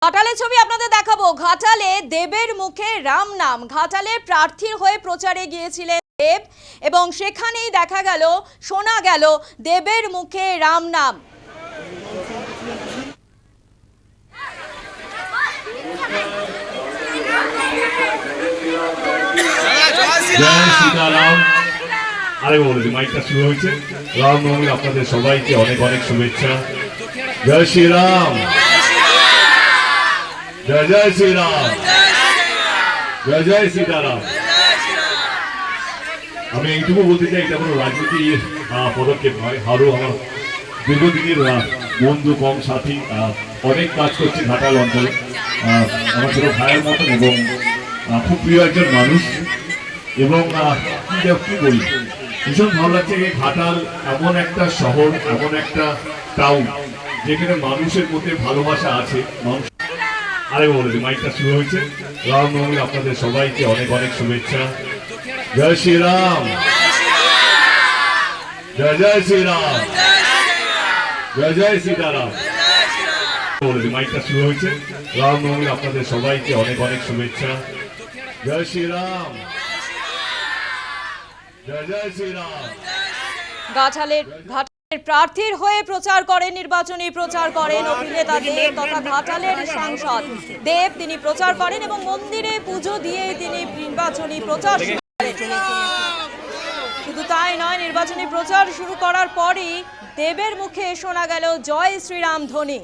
ঘাটালে ছবি আপনাদের দেখাবো। ঘাটালে দেবের মুখে রাম নাম। ঘাটালে প্রার্থীর হয়ে প্রচারে গিয়েছিলেন দেব এবং সেখানেই দেখা গেল, শোনা গেল দেবের মুখে রাম নাম। জয় সীতারাম। আরে বলছি মাইকটা শুরু হয়েছে। রামনবমীর আপনাদের সবাইকে অনেক অনেক শুভেচ্ছা। জয় শ্রীরাম, জয় জয় শ্রীরাম, জয় জয় সীতারাম। আমি এইটুকু বলতে চাই, এটা কোনো রাজনীতির পদক্ষেপ নয়। আরো আমার দীর্ঘদিনের বন্ধু কম সাথী অনেক কাজ করছে ঘাটাল অঞ্চলে, আমার ছোট ভাইয়ের মতন এবং খুব প্রিয় একজন মানুষ। এবং কি বলি, ভীষণ ভালো লাগছে যে ঘাটাল এমন একটা শহর, এমন একটা টাউন যেখানে মানুষের মধ্যে ভালোবাসা আছে। মানুষ আরে বলেছি মাইকটা শুরু হয়েছে। রামনবমীর আপনাদের সবাইকে অনেক অনেক শুভেচ্ছা। জয় শ্রীরাম, জয় জয় শ্রীরাম, জয় জয় সীতারাম। বলেছি মাইকটা শুরু হয়েছে। রামনবমীর আপনাদের সবাইকে অনেক অনেক শুভেচ্ছা। জয় শ্রীরাম, জয় জয় শ্রীরাম। ঘাটালের প্রার্থীর হয়ে প্রচার করেন, নির্বাচনী প্রচার করেন অভিনেতা দেব তথা ঘাটালের সাংসদ দেব। তিনি প্রচার করেন এবং মন্দিরে পুজো দিয়ে তিনি নির্বাচনী প্রচার শুরু করেন। শুধু তাই নয়, নির্বাচনী প্রচার শুরু করার পরই দেবের মুখে শোনা গেল জয় শ্রীরাম ধ্বনি।